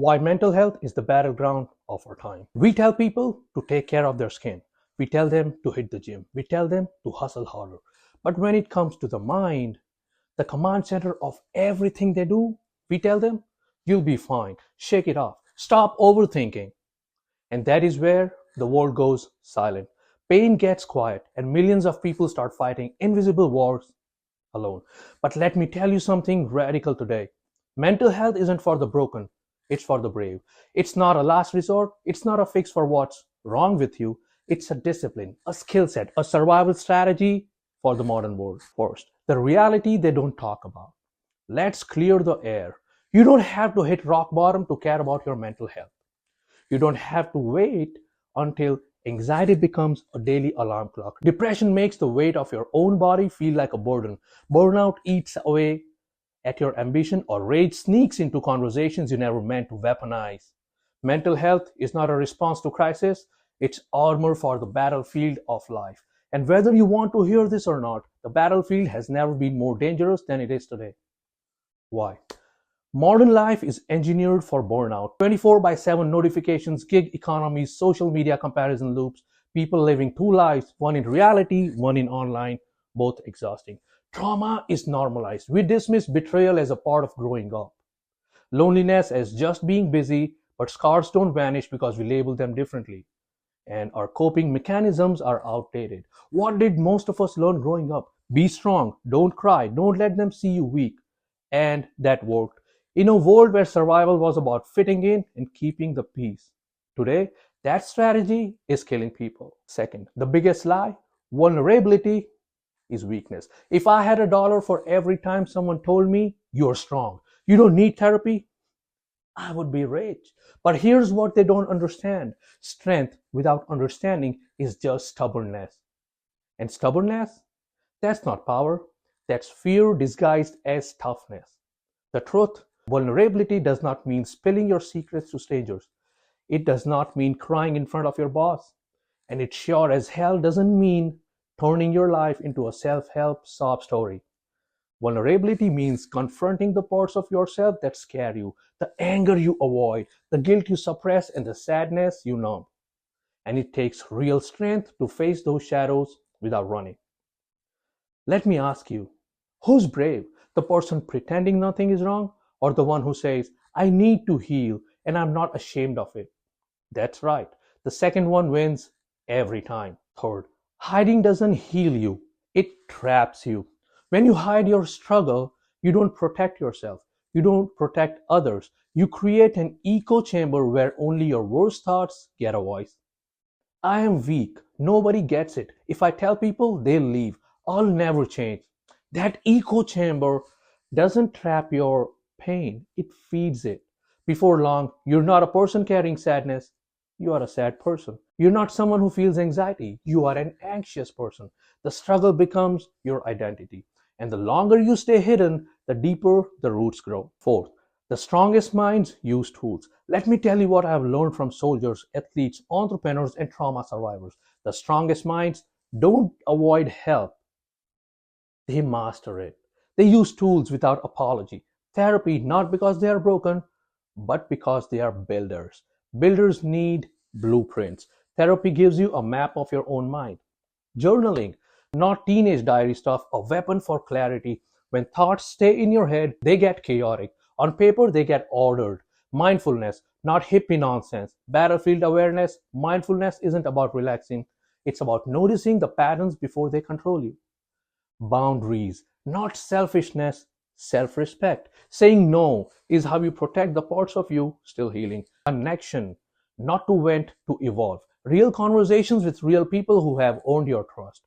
Why mental health is the battleground of our time. We tell people to take care of their skin. We tell them to hit the gym. We tell them to hustle harder. But when it comes to the mind, the command center of everything they do, we tell them, you'll be fine. Shake it off. Stop overthinking. And that is where the world goes silent. Pain gets quiet, and millions of people start fighting invisible wars alone. But let me tell you something radical today. Mental health isn't for the broken, it's for the brave. It's not a last resort, it's not a fix for what's wrong with you. It's a discipline, a skill set, a survival strategy for the modern world. First, the reality they don't talk about. Let's clear the air. You don't have to hit rock bottom to care about your mental health. You don't have to wait until anxiety becomes a daily alarm clock. Depression makes the weight of your own body feel like a burden. Burnout eats away at your ambition, or rage sneaks into conversations you never meant to weaponize. Mental health is not a response to crisis, it's armor for the battlefield of life. And whether you want to hear this or not, the battlefield has never been more dangerous than it is today. Why? Modern life is engineered for burnout. 24 by 7 notifications, gig economies, social media comparison loops, people living two lives, one in reality, one in online, both exhausting. Trauma is normalized. We dismiss betrayal as a part of growing up. Loneliness as just being busy, but scars don't vanish because we label them differently. And our coping mechanisms are outdated. What did most of us learn growing up? Be strong, don't cry, don't let them see you weak. And that worked. In a world where survival was about fitting in and keeping the peace. Today, that strategy is killing people. Second, the biggest lie, vulnerability is weakness. If I had $1 for every time someone told me, you're strong, you don't need therapy, I would be rich. But here's what they don't understand. Strength without understanding is just stubbornness. And stubbornness, that's not power, that's fear disguised as toughness. The truth, vulnerability does not mean spilling your secrets to strangers. It does not mean crying in front of your boss. And it sure as hell doesn't mean turning your life into a self-help sob story. Vulnerability means confronting the parts of yourself that scare you, the anger you avoid, the guilt you suppress, and the sadness you numb. And it takes real strength to face those shadows without running. Let me ask you, who's brave? The person pretending nothing is wrong, or the one who says, I need to heal and I'm not ashamed of it? That's right. The second one wins every time. Third, hiding doesn't heal you, it traps you. When you hide your struggle, you don't protect yourself, you don't protect others. You create an echo chamber where only your worst thoughts get a voice. I am weak. Nobody gets it. If I tell people, they'll leave. I'll never change. That echo chamber doesn't trap your pain, it feeds it. Before long, you're not a person carrying sadness, you are a sad person. You're not someone who feels anxiety, you are an anxious person. The struggle becomes your identity. And the longer you stay hidden, the deeper the roots grow. Fourth, the strongest minds use tools. Let me tell you what I have learned from soldiers, athletes, entrepreneurs, and trauma survivors. The strongest minds don't avoid help, they master it. They use tools without apology. Therapy not because they are broken, but because they are builders. Builders need blueprints. Therapy gives you a map of your own mind. Journaling, not teenage diary stuff, a weapon for clarity. When thoughts stay in your head, they get chaotic. On paper, they get ordered. Mindfulness, not hippie nonsense. Battlefield awareness, mindfulness isn't about relaxing. It's about noticing the patterns before they control you. Boundaries, not selfishness, self-respect. Saying no is how you protect the parts of you still healing. Connection, not to vent, to evolve. Real conversations with real people who have earned your trust.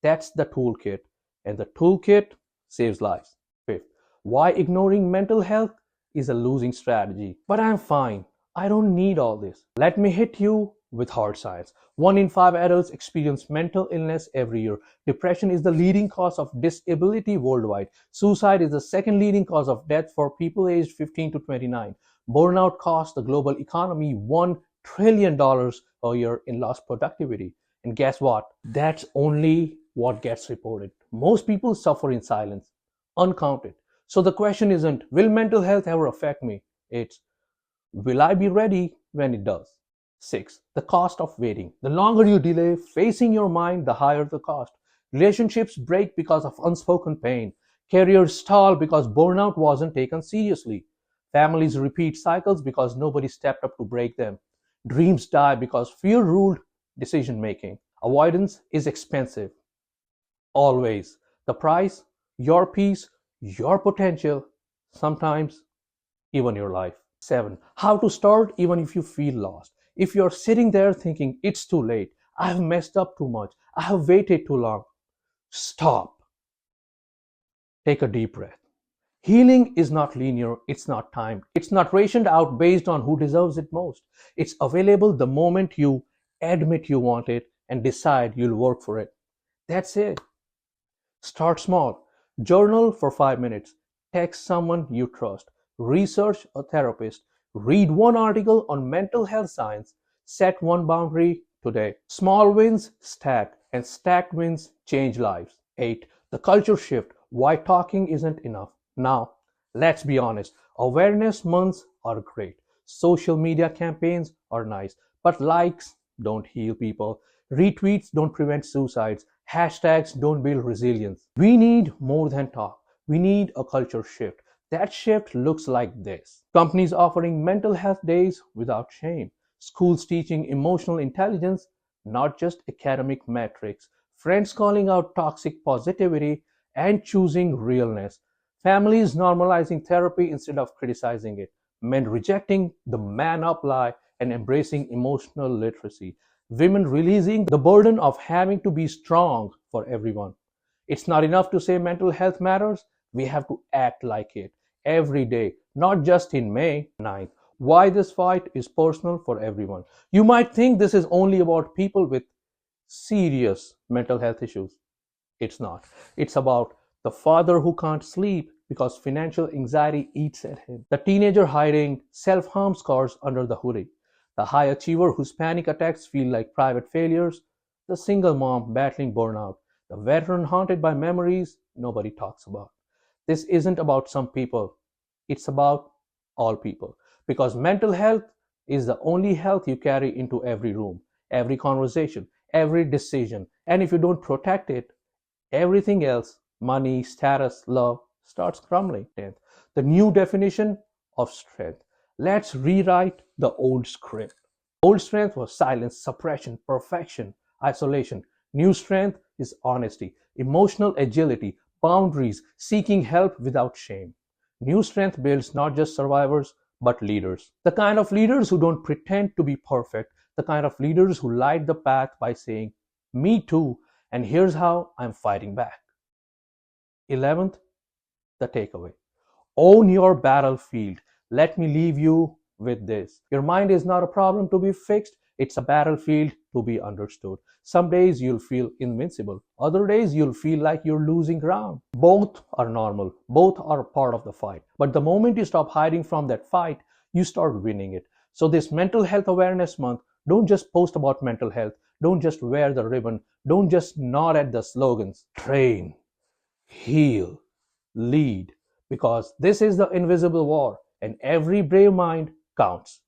That's the toolkit, and the toolkit saves lives. Fifth, why ignoring mental health is a losing strategy. But I'm fine. I don't need all this. Let me hit you with hard science. 1 in 5 adults experience mental illness every year. Depression is the leading cause of disability worldwide. Suicide is the second leading cause of death for people aged 15 to 29. Burnout costs the global economy $1 trillion a year in lost productivity. And guess what? That's only what gets reported. Most people suffer in silence, uncounted. So the question isn't, will mental health ever affect me? It's, Will I be ready when it does? 6. The cost of waiting. The longer you delay facing your mind, the higher the cost. Relationships break because of unspoken pain. Careers stall because burnout wasn't taken seriously. Families repeat cycles because nobody stepped up to break them. Dreams die because fear ruled decision making. Avoidance is expensive. Always. The price, your peace, your potential, sometimes even your life. 7. How to start even if you feel lost. If you're sitting there thinking it's too late, I have messed up too much, I have waited too long, stop. Take a deep breath. Healing is not linear, it's not timed, it's not rationed out based on who deserves it most. It's available the moment you admit you want it and decide you'll work for it. That's it. Start small. Journal for 5 minutes. Text someone you trust. Research a therapist. Read one article on mental health science. Set one boundary today. Small wins stack, and stacked wins change lives. 8. The culture shift. Why talking isn't enough. Now, let's be honest. Awareness months are great. Social media campaigns are nice. But likes don't heal people. Retweets don't prevent suicides. Hashtags don't build resilience. We need more than talk. We need a culture shift. That shift looks like this. Companies offering mental health days without shame. Schools teaching emotional intelligence, not just academic metrics. Friends calling out toxic positivity and choosing realness. Families normalizing therapy instead of criticizing it. Men rejecting the man up lie and embracing emotional literacy. Women releasing the burden of having to be strong for everyone. It's not enough to say mental health matters, we have to act like it every day, not just in May 9th. Why this fight is personal for everyone. You might think this is only about people with serious mental health issues. It's not. It's about the father who can't sleep because financial anxiety eats at him, the teenager hiding self harm scars under the hoodie, the high achiever whose panic attacks feel like private failures, the single mom battling burnout, the veteran haunted by memories nobody talks about. This isn't about some people, it's about all people. Because mental health is the only health you carry into every room, every conversation, every decision. And if you don't protect it, everything else, money, status, love, starts crumbling. The new definition of strength. Let's rewrite the old script. Old strength was silence, suppression, perfection, isolation. New strength is honesty, emotional agility, boundaries, seeking help without shame. New strength builds not just survivors, but leaders. The kind of leaders who don't pretend to be perfect, the kind of leaders who light the path by saying, me too, and here's how I'm fighting back. 11th, the takeaway. Own your battlefield. Let me leave you with this. Your mind is not a problem to be fixed, it's a battlefield to be understood. Some days you'll feel invincible, other days you'll feel like you're losing ground. Both are normal, both are part of the fight. But the moment you stop hiding from that fight, you start winning it. So, this Mental Health Awareness Month, don't just post about mental health, don't just wear the ribbon, don't just nod at the slogans. Train, heal, lead, because this is the invisible war and every brave mind counts.